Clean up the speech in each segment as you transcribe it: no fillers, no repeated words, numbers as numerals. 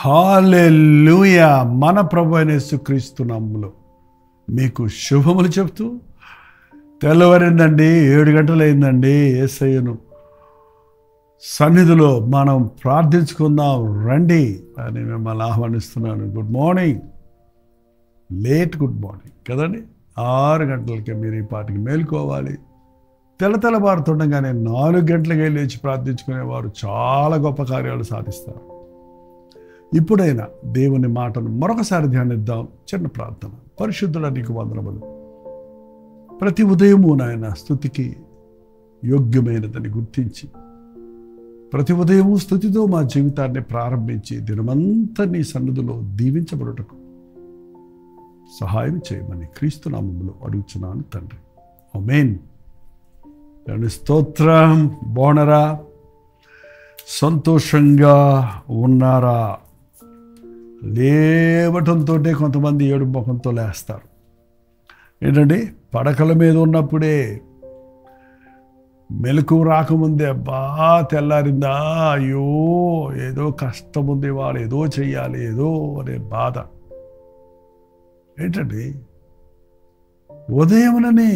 హల్లెలూయా. మన ప్రభు అయిన యేసుక్రీస్తు నామములో మీకు శుభములు చెప్తూ, తెల్లవారిందండి, 7 గంటలైందండి. యేసయ్యను సన్నిధిలో మనం ప్రార్థించుకుందాం రండి అని మిమ్మల్ని ఆహ్వానిస్తున్నాను. గుడ్ మార్నింగ్, గుడ్ మార్నింగ్ కదండి. 6 గంటలకే మీరు ఈ పాటికి మేలుకోవాలి. తెల్లవారుతుండగానే 4 గంటలకే లేచి ప్రార్థించుకునేవారు చాలా గొప్ప కార్యాలు సాధిస్తారు. ఇప్పుడైనా దేవుని మాటను మరొకసారి ధ్యానిద్దాం. చిన్న ప్రార్థన. పరిశుద్ధుడా, నీకు వందనములు. ప్రతి ఉదయము నాయన స్తుతికి యోగ్యమైనదని గుర్తించి, ప్రతి ఉదయము స్తుతితో మా జీవితాన్ని ప్రారంభించి దినమంతా నీ సన్నిధిలో దీవించబడుటకు సహాయం చేయమని క్రీస్తు నామములో అడుగుచున్నాను తండ్రి. ఆమేన్. స్తోత్రం. బాగున్నారా? సంతోషంగా ఉన్నారా? లేవటంతో కొంతమంది ఏడు ముఖంతో లేస్తారు. ఏంటండి, పడకల మీద ఉన్నప్పుడే మెలకు రాకముందే తెల్లారిందా, అయ్యో ఏదో కష్టం ఉంది, వాళ్ళు ఏదో చెయ్యాలి, ఏదో అనే బాధ. ఏంటండి, ఉదయముననే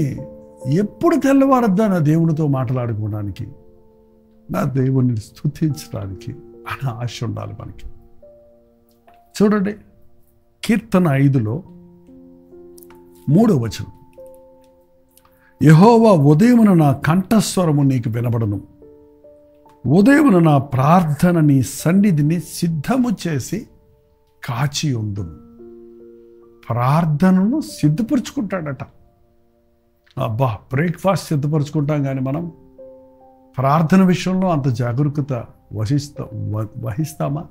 ఎప్పుడు తెల్లవారద్దా నా దేవునితో మాట్లాడుకోవడానికి, నా దేవుని స్తుతించడానికి అని ఆశ ఉండాలి మనకి. చూడండి, కీర్తన 5లో 3వ వచనం, యెహోవా ఉదయమున నా కంఠస్వరము నీకు వినబడను, ఉదయమున నా ప్రార్థన నీ సన్నిధిని సిద్ధము చేసి కాచి ఉందును. ప్రార్థనను సిద్ధపరుచుకుంటాడట. బ్రేక్ఫాస్ట్ సిద్ధపరుచుకుంటాం, కానీ మనం ప్రార్థన విషయంలో అంత జాగరూకత వహిస్తామా?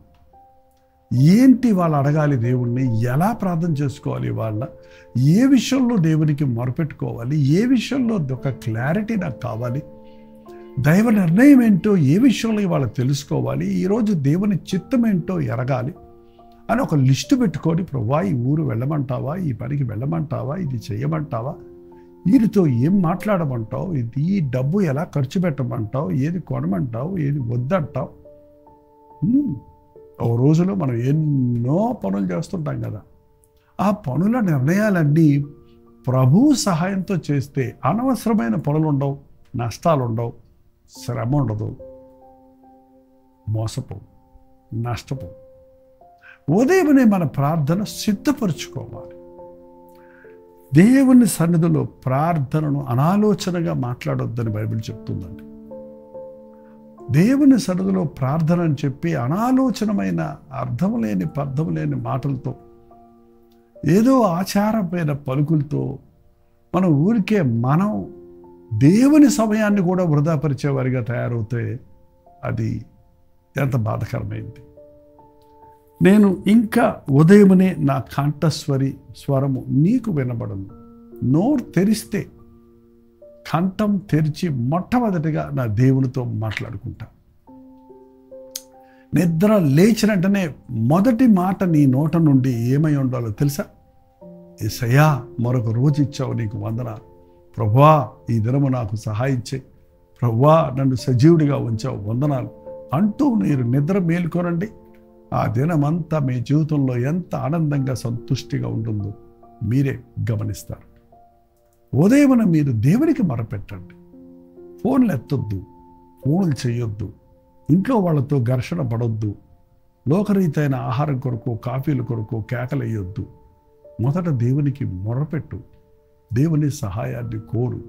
ఏంటి వాళ్ళు అడగాలి దేవుణ్ణి, ఎలా ప్రార్థన చేసుకోవాలి, వాళ్ళ ఏ విషయంలో దేవునికి మొరపెట్టుకోవాలి, ఏ విషయంలో ఒక క్లారిటీ నాకు కావాలి, దైవ నిర్ణయం ఏంటో ఏ విషయంలో వాళ్ళకి తెలుసుకోవాలి, ఈరోజు దేవుని చిత్తం ఏంటో ఎరగాలి అని ఒక లిస్టు పెట్టుకొని, ప్రభువా ఈ ఊరు వెళ్ళమంటావా, ఈ పనికి వెళ్ళమంటావా, ఇది చేయమంటావా, వీరితో ఏం మాట్లాడమంటావు, ఇది ఈ డబ్బు ఎలా ఖర్చు పెట్టమంటావు, ఏది కొనమంటావు, ఏది వద్దంటావు. ఓ రోజులో మనం ఎన్నో పనులు చేస్తుంటాం కదా. ఆ పనుల నిర్ణయాలన్నీ ప్రభు సహాయంతో చేస్తే అనవసరమైన పనులు ఉండవు, నష్టాలు ఉండవు, శ్రమ ఉండదు, మోసపోవు, నష్టపోవు. ఉదయమనే మన ప్రార్థన సిద్ధపరచుకోవాలి. దేవుని సన్నిధిలో ప్రార్థనను అనాలోచనగా మాట్లాడొద్దని బైబిల్ చెప్తుందండి. దేవుని సన్నిధిలో ప్రార్థన అని చెప్పి అనాలోచనమైన అర్థం లేని పర్థం లేని మాటలతో, ఏదో ఆచారమైన పలుకులతో మనం మనం దేవుని సమయాన్ని కూడా వృధాపరిచేవారిగా తయారవుతే అది ఎంత బాధకరమైంది. నేను ఇంకా ఉదయమునే నా స్వరము నీకు వినబడను. నోరు తెరిస్తే, కంఠం తెరిచి మొట్టమొదటిగా నా దేవునితో మాట్లాడుకుంటా. నిద్ర లేచినట్టనే మొదటి మాట నీ నోట నుండి ఏమై ఉండాలో తెలుసా? యేసయ్యా, మరొక రోజు ఇచ్చావు, నీకు వందనాలు. ప్రభువా, ఈ దినము నాకు సహాయం చేయి. ప్రభువా, నన్ను సజీవుడిగా ఉంచావు, వందనాలు అంటూ మీరు నిద్ర మేల్కొనండి. ఆ దినమంతా మీ జీవితంలో ఎంత ఆనందంగా సంతుష్టిగా ఉంటుందో మీరే గమనిస్తారు. ఉదయమున మీరు దేవునికి మొరపెట్టండి. ఫోన్లు ఎత్తొద్దు, ఫోన్లు చేయొద్దు, ఇంట్లో వాళ్ళతో ఘర్షణ పడొద్దు, లోకరీతైన ఆహారం కొరకు, కాఫీల కొరకు కేకలేయొద్దు. మొదట దేవునికి మొరపెట్టు, దేవుని సహాయాన్ని కోరు,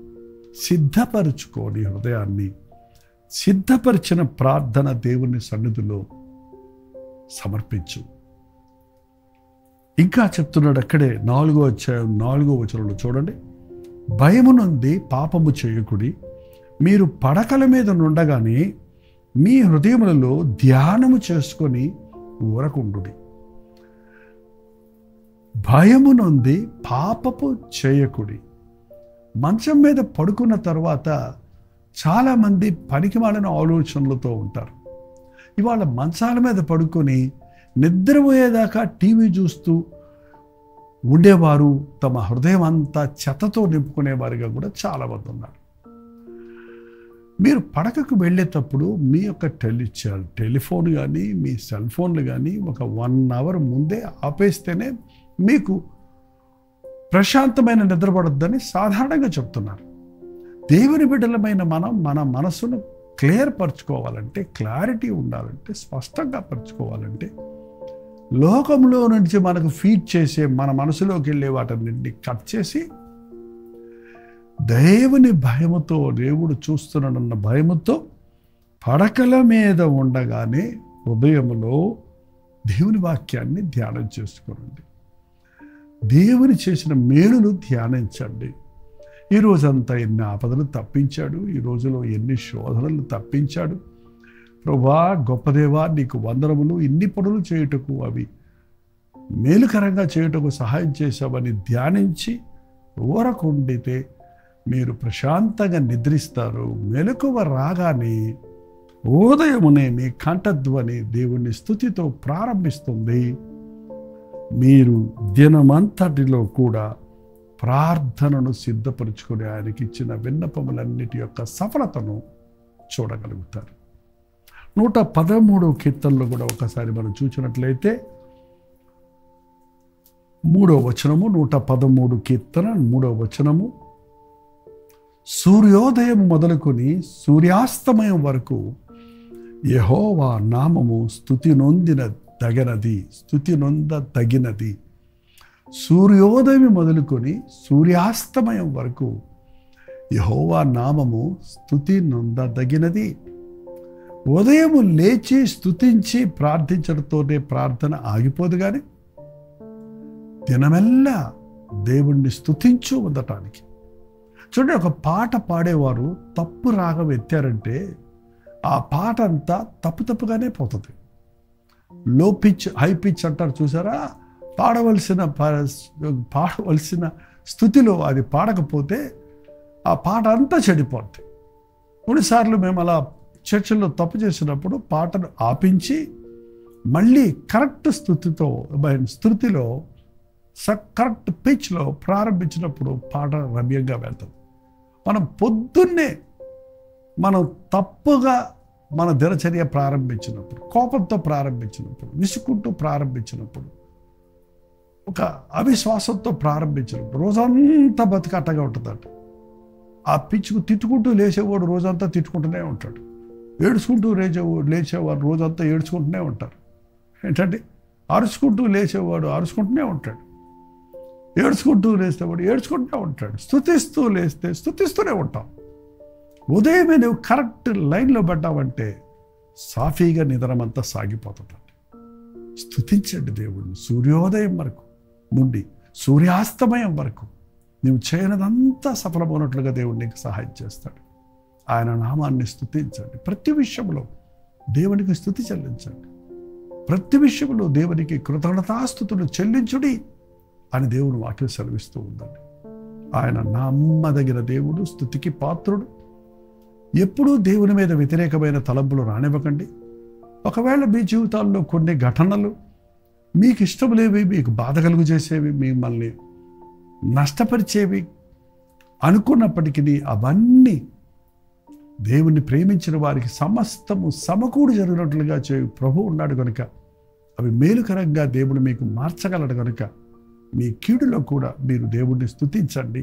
సిద్ధపరచుకోని హృదయాన్ని. సిద్ధపరిచిన ప్రార్థన దేవుని సన్నిధిలో సమర్పించు. ఇంకా చెప్తున్నాడు అక్కడే 4వ అధ్యాయం 4వ వచనంలో చూడండి, భయము నుండి పాపము చేయకుడి, మీరు పడకల మీద నుండగానే మీ హృదయములలో ధ్యానము చేసుకొని ఊరకుండుడి. భయము నుండి పాపపు చేయకుడి. మంచం మీద పడుకున్న తర్వాత చాలామంది పనికిమాలిన ఆలోచనలతో ఉంటారు. ఇవాళ మంచాల మీద పడుకొని నిద్రపోయేదాకా టీవీ చూస్తూ ఉండేవారు తమ హృదయం అంతా చెత్తతో నింపుకునేవారిగా కూడా చాలామంది ఉన్నారు. మీరు పడకకు వెళ్ళేటప్పుడు మీ యొక్క టెలిఫోన్ కానీ మీ సెల్ ఫోన్లు కానీ ఒక 1 అవర్ ముందే ఆపేస్తేనే మీకు ప్రశాంతమైన నిద్ర పడొద్దని సాధారణంగా చెప్తున్నారు. దేవుని బిడ్డలమైన మనం మన మనసును క్లియర్ పరుచుకోవాలంటే, క్లారిటీ ఉండాలంటే, స్పష్టంగా పరుచుకోవాలంటే, లోకంలో నుంచి మనకు ఫీడ్ చేసే మన మనసులోకి వెళ్ళే వాటిని కట్ చేసి దేవుని భయముతో, దేవుడు చూస్తున్నాడన్న భయముతో పడకల మీద ఉండగానే హృదయంలో దేవుని వాక్యాన్ని ధ్యానం చేసుకోండి. దేవుని చేసిన మేలును ధ్యానించండి. ఈ రోజంతా ఎన్ని ఆపదలు తప్పించాడు, ఈ రోజులో ఎన్ని శోధనలు తప్పించాడు. ప్రభువా, గొప్ప దేవా, నీకు వందనములు. ఇన్ని పనులు చేయుటకు, అవి మేలుకరంగా చేయుటకు సహాయం చేశావని ధ్యానించి ఊరకుండితే మీరు ప్రశాంతంగా నిద్రిస్తారు. మెలకువ రాగానే ఉదయమునే మీ కంఠధ్వని దేవుని స్తుతితో ప్రారంభిస్తుంది. మీరు దినమంతటిలో కూడా ప్రార్థనను సిద్ధపరుచుకుని ఆయనకి ఇచ్చిన విన్నపములన్నిటి యొక్క సఫలతను చూడగలుగుతారు. 113 కీర్తనలు కూడా ఒకసారి మనం చూసినట్లయితే 3వ వచనము, 113 కీర్తన 3వ వచనము, సూర్యోదయం మొదలుకొని సూర్యాస్తమయం వరకు యెహోవా నామము స్తుతి నొందదగినది. సూర్యోదయం మొదలుకొని సూర్యాస్తమయం వరకు యెహోవా నామము స్తుతి నొందదగినది. ఉదయం లేచి స్తుతించి ప్రార్థించడంతోనే ప్రార్థన ఆగిపోదు, కానీ దినమెల్లా దేవుణ్ణి స్తుతించు ఉండటానికి. చూడండి, ఒక పాట పాడేవారు తప్పు రాగం ఎత్తారంటే ఆ పాట అంతా తప్పుగానే పోతుంది. లో పిచ్, హై పిచ్ అంటారు చూసారా? పాడవలసిన స్థుతిలో అది పాడకపోతే ఆ పాట అంతా చెడిపోతుంది. కొన్నిసార్లు మేము అలా చర్చల్లో తప్పు చేసినప్పుడు పాటను ఆపించి మళ్ళీ కరెక్ట్ స్థుతిలో కరెక్ట్ పిచ్లో ప్రారంభించినప్పుడు పాట రమ్యంగా వెళ్తుంది. మనం పొద్దున్నే మనం తప్పుగా మన దినచర్య ప్రారంభించినప్పుడు, కోపంతో ప్రారంభించినప్పుడు, విసుకుంటూ ప్రారంభించినప్పుడు, ఒక అవిశ్వాసంతో ప్రారంభించినప్పుడు రోజంతా బతికట్టగా ఉంటుందంట. ఆ పిచ్చుకు తిట్టుకుంటూ లేచేవాడు రోజంతా తిట్టుకుంటూనే ఉంటాడు. ఏడ్చుకుంటూ లేచేవాడు రోజంతా ఏడ్చుకుంటూనే ఉంటారు. ఏంటంటే అరుచుకుంటూ లేచేవాడు అరుచుకుంటూనే ఉంటాడు. ఏడ్చుకుంటూ లేచేవాడు ఏడ్చుకుంటూనే ఉంటాడు. స్తుతిస్తూ లేస్తే స్తుతిస్తూనే ఉంటాం. ఉదయమే నువ్వు కరెక్ట్ లైన్లో పడ్డావంటే సాఫీగా నిద్రమంతా సాగిపోతుందండి. స్తుతించండి దేవుడిని. సూర్యోదయం వరకు నుండి సూర్యాస్తమయం వరకు నువ్వు చేయనదంతా సఫలమైనట్లుగా దేవుడు నీకు సహాయం చేస్తాడు. ఆయన నామాన్ని స్తుతించండి. ప్రతి విషయంలో దేవునికి స్తుతి చెల్లించండి. ప్రతి విషయంలో దేవునికి కృతజ్ఞతాస్తుతులు చెల్లించుడి అని దేవుడు వాక్యం సెలవిస్తూ ఉందండి. ఆయన నమ్మదగిన దేవుడు, స్తుతికి పాత్రుడు. ఎప్పుడూ దేవుని మీద వ్యతిరేకమైన తలంపులు రానివ్వకండి. ఒకవేళ మీ జీవితాల్లో కొన్ని ఘటనలు మీకు ఇష్టం లేవి, మీకు బాధ కలుగు చేసేవి, మిమ్మల్ని నష్టపరిచేవి అనుకున్నప్పటికీ అవన్నీ దేవుణ్ణి ప్రేమించిన వారికి సమస్తము సమకూడి జరిగినట్లుగా చేయు ప్రభు ఉన్నాడు కనుక అవి మేలుకరంగా దేవుడు మీకు మార్చగలడు కనుక మీ కీడులో కూడా మీరు దేవుణ్ణి స్తుతించండి.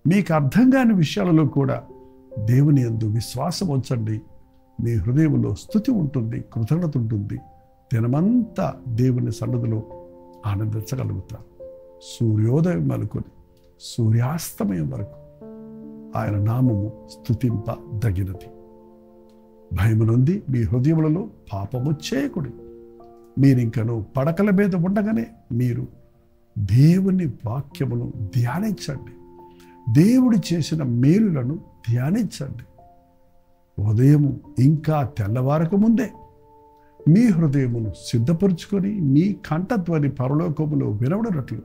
మీకు అర్థం కాని విషయాలలో కూడా దేవుని యందు విశ్వాసం ఉంచండి. మీ హృదయంలో స్తుతి ఉంటుంది, కృతజ్ఞత ఉంటుంది. దినమంతా దేవుని సన్నిధిలో ఆనందించగలుగుతారు. సూర్యోదయం మొదలుకొని సూర్యాస్తమయం వరకు ఆయన నామము స్తుతింపదగినది. భయము నుండి మీ హృదయములలో పాపము చేయకుడి. మీరింకను పడకల మీద ఉండగానే మీరు దేవుని వాక్యమును ధ్యానించండి. దేవుడు చేసిన మేలులను ధ్యానించండి. ఉదయము ఇంకా తెల్లవారకు ముందే మీ హృదయమును సిద్ధపరుచుకొని మీ కంఠధ్వని పరలోకములో వినబడినట్లు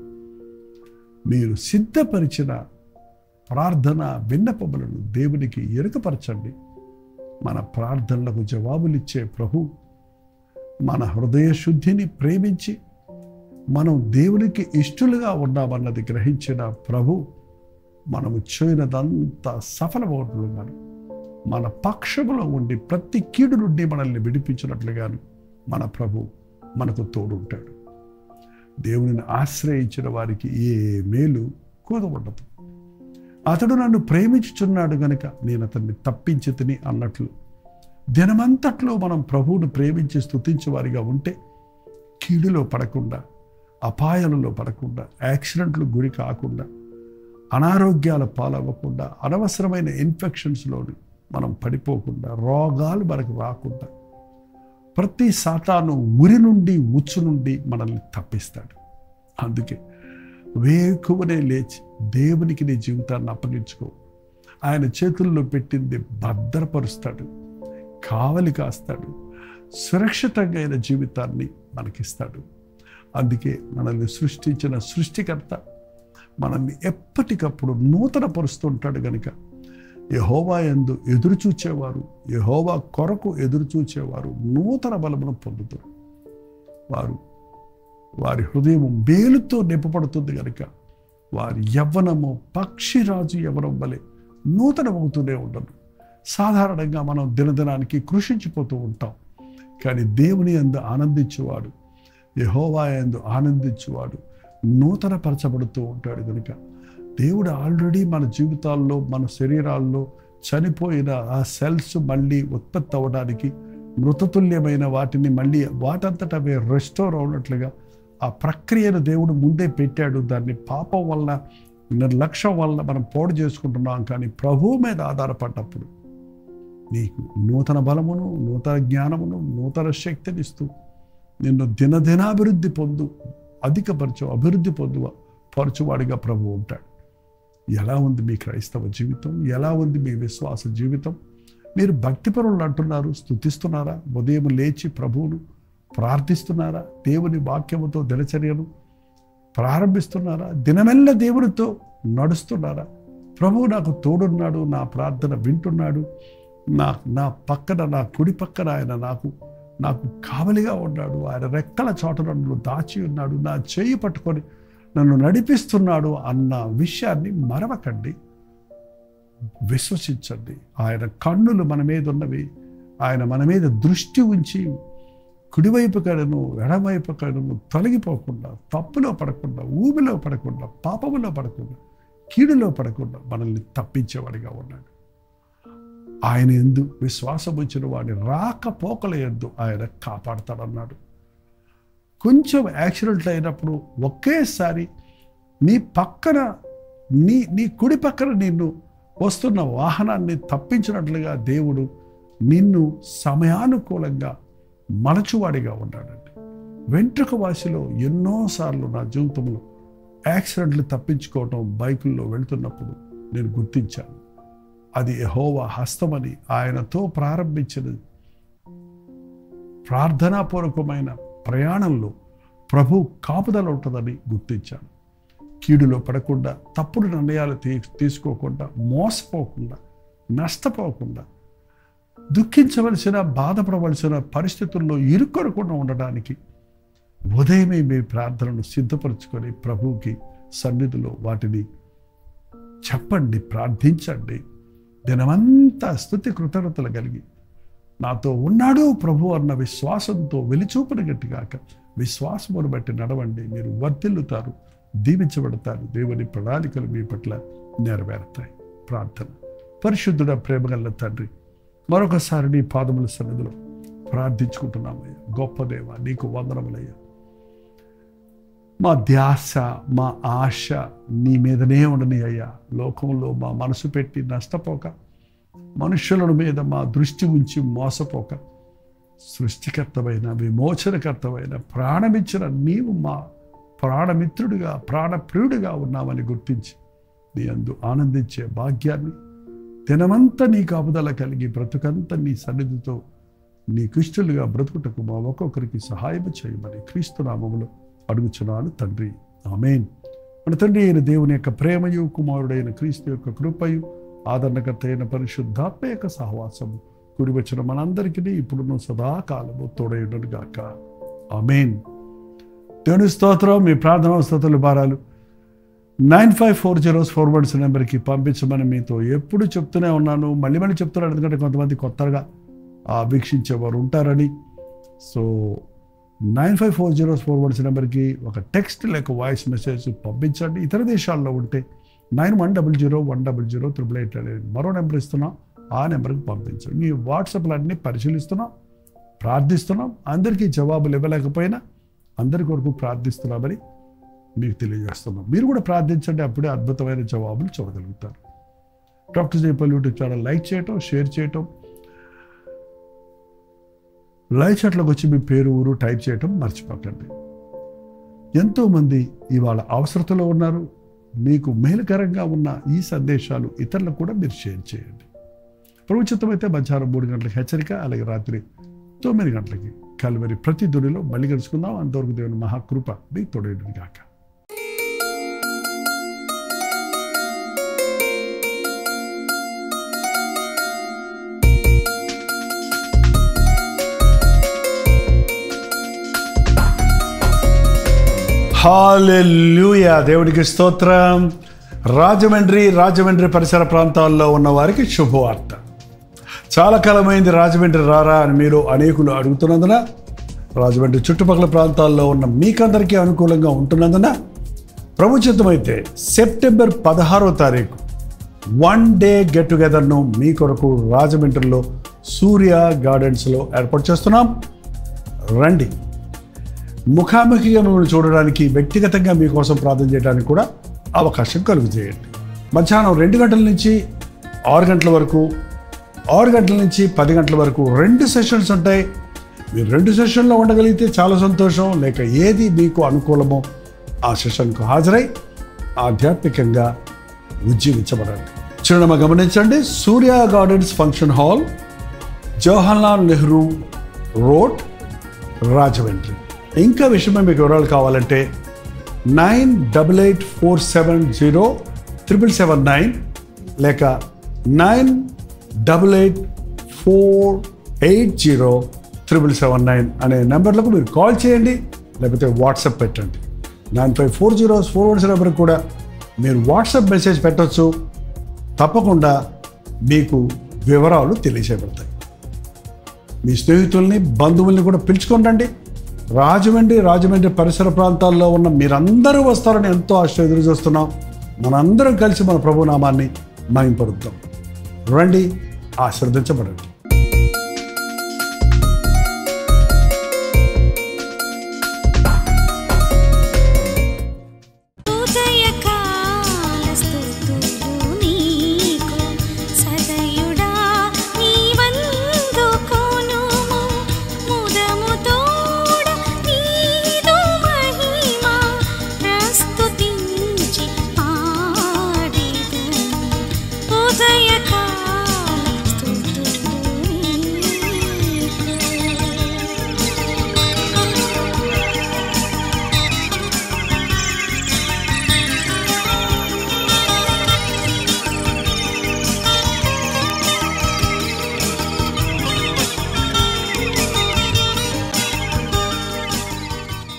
మీరు సిద్ధపరిచిన ప్రార్థన విన్నపములను దేవునికి ఎరుకపరచండి. మన ప్రార్థనలకు జవాబులిచ్చే ప్రభు, మన హృదయ శుద్ధిని ప్రేమించి మనం దేవునికి ఇష్టలుగా ఉన్నామన్నది గ్రహించిన ప్రభు మనము చేయనదంతా సఫలమవుతుందని మన పక్షములో ఉండి ప్రతి కీడు నుండి మనల్ని విడిపించినట్లుగాను మన ప్రభు మనకు తోడుంటాడు. దేవునిని ఆశ్రయించిన వారికి ఏ మేలు కూదబడ్డదు. అతడు నన్ను ప్రేమించుచున్నాడు గనుక నేను అతన్ని తప్పించి తిని అన్నట్లు దినమంతట్లో మనం ప్రభువును ప్రేమించి స్తుతించే వారిగా ఉంటే కీడులో పడకుండా, అపాయాలలో పడకుండా, యాక్సిడెంట్లు గురి కాకుండా, అనారోగ్యాల పాలవ్వకుండా, అనవసరమైన ఇన్ఫెక్షన్స్లోని మనం పడిపోకుండా, రోగాలు మనకు రాకుండా, ప్రతి సాతాను ఉరి నుండి ఉచ్చు నుండి మనల్ని తప్పిస్తాడు. అందుకే వేకువనే లేచి దేవునికి నీ జీవితాన్ని అప్పగించుకో. ఆయన చేతుల్లో పెట్టింది భద్రపరుస్తాడు, కావలి కాస్తాడు, సురక్షితంగా జీవితాన్ని మనకిస్తాడు. అందుకే మనల్ని సృష్టించిన సృష్టికర్త మనల్ని ఎప్పటికప్పుడు నూతన పరుస్తుంటాడు కనుక యెహోవా యందు ఎదురు చూచేవారు, యెహోవా కొరకు ఎదురు చూచేవారు నూతన బలమును పొందుతారు. వారి హృదయం మేలుతో నింపబడుతుంది కనుక వారి యవ్వనము పక్షిరాజు యవ్వనం వలె నూతనమవుతూనే ఉండదు. సాధారణంగా మనం దినదినానికి కృషించిపోతూ ఉంటాం. కానీ దేవుని యందు ఆనందించేవాడు, యెహోవా యందు ఆనందించేవాడు నూతనపరచబడుతూ ఉంటాడు కనుక దేవుడు ఆల్రెడీ మన జీవితాల్లో, మన శరీరాల్లో చనిపోయిన ఆ సెల్స్ మళ్ళీ ఉత్పత్తి అవ్వడానికి, మృతతుల్యమైన వాటిని మళ్ళీ వాటంతట అవి రెస్టోర్ అవునట్లుగా ఆ ప్రక్రియను దేవుడు ముందే పెట్టాడు. దాన్ని పాపం వల్ల, నిర్లక్ష్యం వల్ల మనం పాడు చేసుకుంటున్నాం. కానీ ప్రభువు మీద ఆధారపడ్డప్పుడు నీకు నూతన బలమును, నూతన జ్ఞానమును, నూతన శక్తిని ఇస్తూ నిన్ను దినదినాభివృద్ధి పొందు, అభివృద్ధి పరచువాడిగా ప్రభువు ఉంటాడు. ఎలా ఉంది మీ క్రైస్తవ జీవితం? ఎలా ఉంది మీ విశ్వాస జీవితం? మీరు భక్తిపరులు అంటున్నారు, స్తుతిస్తున్నారా? ఉదయం లేచి ప్రభువును ప్రార్థిస్తున్నారా? దేవుని వాక్యముతో దినచర్యను ప్రారంభిస్తున్నారా? దినమెల్ల దేవునితో నడుస్తున్నారా? ప్రభువు నాకు తోడున్నాడు, నా ప్రార్థన వింటున్నాడు, నా పక్కన, నా కుడి పక్కన ఆయన నాకు కావలిగా ఉన్నాడు, ఆయన రెక్కల చాటు నన్ను దాచి ఉన్నాడు, నా చేయి పట్టుకొని నన్ను నడిపిస్తున్నాడు అన్న విషయాన్ని మరవకండి, విశ్వసించండి. ఆయన కన్నులు మన మీద ఉన్నవి. ఆయన మన మీద దృష్టి ఉంచి కుడివైపు కడను, ఎడమవైపు కడను తొలగిపోకుండా, తప్పులో పడకుండా, ఊబిలో పడకుండా, పాపములో పడకుండా, కీడులో పడకుండా మనల్ని తప్పించేవాడిగా ఉన్నాడు. ఆయన యందు విశ్వాసం ఉంచిన వాడిని రాకపోకల యందు ఆయన కాపాడతాడన్నాడు. కొంచెం యాక్సిడెంట్ అయినప్పుడు ఒకేసారి నీ కుడి పక్కన నిన్ను వస్తున్న వాహనాన్ని తప్పించినట్లుగా దేవుడు నిన్ను సమయానుకూలంగా మలచువాడిగా ఉన్నాడండి. వెంట్రుక వాసిలో ఎన్నోసార్లు నా జీవితంలో యాక్సిడెంట్లు తప్పించుకోవటం బైకుల్లో వెళ్తున్నప్పుడు నేను గుర్తించాను. అది యెహోవా హస్తమని, ఆయనతో ప్రారంభించిన ప్రార్థనాపూర్వకమైన ప్రయాణంలో ప్రభు కాపుదల ఉంటుందని గుర్తించాను. కీడులో పడకుండా, తప్పుడు నిర్ణయాలు తీసుకోకుండా, మోసపోకుండా, నష్టపోకుండా, దుఃఖించవలసిన, బాధపడవలసిన పరిస్థితుల్లో ఇరుక్కొనకుండా ఉండడానికి ఉదయమే మీ ప్రార్థనను సిద్ధపరచుకొని ప్రభువుకి సన్నిధిలో వాటిని చెప్పండి, ప్రార్థించండి. దినమంతా స్తుతి కృతజ్ఞతలు కలిగి నాతో ఉన్నాడు ప్రభు అన్న విశ్వాసంతో వెలిచూపును గట్టిగాక విశ్వాసమును బట్టి నడవండి. మీరు వర్ధిల్లుతారు, దీవించబడతారు. దేవుని ప్రణాళికలు మీ పట్ల నెరవేరుతాయి. ప్రార్థన. పరిశుద్ధుడ, ప్రేమగల తండ్రి, మరొకసారి నీ పాదముల సన్నిధిలో ప్రార్థించుకుంటున్నామయ్యా. గొప్ప దేవ, నీకు వందనములయ్యా. మా ధ్యాస, మా ఆశ నీ మీదనే ఉండని అయ్యా. లోకంలో మా మనసు పెట్టి నష్టపోక, మనుషుల మీద మా దృష్టి ఉంచి మోసపోక, సృష్టికర్తమైన, విమోచనకర్తమైన, ప్రాణమిచ్చిన నీవు మా ప్రాణమిత్రుడిగా, ప్రాణప్రియుడిగా ఉన్నామని గుర్తించి నీ అందు ఆనందించే భాగ్యాన్ని, దినమంతా నీ కాపుదల కలిగి బ్రతుకంతా నీ సన్నిధితో నీకు ఇష్టలుగా బ్రతుకుటకు మా ఒక్కొక్కరికి సహాయం చేయమని క్రీస్తు నామములో అడుగుచున్నాను తండ్రి. ఆమేన్. మన తండ్రి అయిన దేవుని యొక్క ప్రేమయు, కుమారుడైన క్రీస్తు యొక్క కృపయు, ఆదరణకర్త అయిన పరిశుద్ధాత్మ యొక్క సహవాసము కూడి వచ్చిన మనందరికీ ఇప్పుడున్న సదాకాలము తోడైనను గాక. ఆమేన్. దేవుని స్తోత్రం. మీ ప్రార్థనా స్తోత్రాలు భారాలు 9540 నెంబర్కి పంపించమని మీతో ఎప్పుడు చెప్తూనే ఉన్నాను. మళ్ళీ మళ్ళీ చెప్తున్నాను, ఎందుకంటే కొంతమంది కొత్తగా వీక్షించేవారు ఉంటారని. సో 9540 నెంబర్కి ఒక టెక్స్ట్ లేక వాయిస్ మెసేజ్ పంపించండి. ఇతర దేశాల్లో ఉంటే 9100100888 అనేది మరో నెంబర్ ఇస్తున్నాం, ఆ నెంబర్కి పంపించండి. మీ వాట్సాప్లు అన్నీ పరిశీలిస్తున్నాం, ప్రార్థిస్తున్నాం. అందరికీ జవాబులు ఇవ్వలేకపోయినా అందరి కొరకు ప్రార్థిస్తున్నామని మీకు తెలియజేస్తున్నాం. మీరు కూడా ప్రార్థించండి, అప్పుడే అద్భుతమైన జవాబులు చూడగలుగుతారు. Doctor Jaipal YouTube channel like చేయటం, షేర్ చేయటం, లైవ్ చాట్లోకి వచ్చి మీ పేరు ఊరు టైప్ చేయటం మర్చిపోకండి. ఎంతోమంది ఇవాళ అవసరతలో ఉన్నారు. మీకు మేలుకరంగా ఉన్న ఈ సందేశాలు ఇతరులకు కూడా మీరు షేర్ చేయండి. ప్రభు చిత్తమైతే మధ్యాహ్నం 3 గంటలకు హెచ్చరిక, అలాగే రాత్రి 9 గంటలకి కల్వరి ప్రతి దునిలో మళ్ళీ కలుసుకుందాం. అంతవరకు దేవుని మహాకృప మీకు తోడేయును గాక. హల్లెలూయా, దేవుడికి స్తోత్రం. రాజమండ్రి పరిసర ప్రాంతాల్లో ఉన్న వారికి శుభవార్త. చాలా కాలమైంది రాజమండ్రి రారా అని మీరు అనేకులు అడుగుతున్నందున, రాజమండ్రి చుట్టుపక్కల ప్రాంతాల్లో ఉన్న మీకందరికీ అనుకూలంగా ఉంటున్నందున, ప్రభు చిత్తమైతే సెప్టెంబర్ 16వ తారీఖు 1 డే గెట్ టుగెదర్ను మీ కొరకు రాజమండ్రిలో సూర్య గార్డెన్స్లో ఏర్పాటు చేస్తున్నాం. రండి. ముఖాముఖిగా మిమ్మల్ని చూడడానికి, వ్యక్తిగతంగా మీకోసం ప్రార్థన చేయడానికి కూడా అవకాశం కలుగు చేయండి. మధ్యాహ్నం 2 గంటల నుంచి 6 గంటల వరకు, 6 గంటల నుంచి 10 గంటల వరకు 2 సెషన్స్ ఉంటాయి. మీరు 2 సెషన్లో ఉండగలిగితే చాలా సంతోషం. లేక ఏది మీకు అనుకూలమో ఆ సెషన్కు హాజరై ఆధ్యాత్మికంగా ఉజ్జీవించబడండి. చిరునామా గమనించండి. Surya gardens function hall, Jawaharlal Nehru road, Rajahmundry. ఇంకా విషయమే మీకు వివరాలు కావాలంటే 9884707779 లేక 9884807779 అనే నెంబర్లకు మీరు కాల్ చేయండి, లేకపోతే వాట్సాప్ పెట్టండి. 9540 నెంబర్కి కూడా మీరు వాట్సాప్ మెసేజ్ పెట్టవచ్చు. తప్పకుండా మీకు వివరాలు తెలియజేయబడతాయి. మీ స్నేహితుల్ని, బంధువుల్ని కూడా పిలుచుకోండి. రాజమండ్రి పరిసర ప్రాంతాల్లో ఉన్న మీరందరూ వస్తారని ఎంతో ఆశతో ఎదురు చూస్తున్నాం. మనందరం కలిసి మన ప్రభునామాన్ని మహింపరుద్దాం. రండి, ఆశీర్వదించబడండి.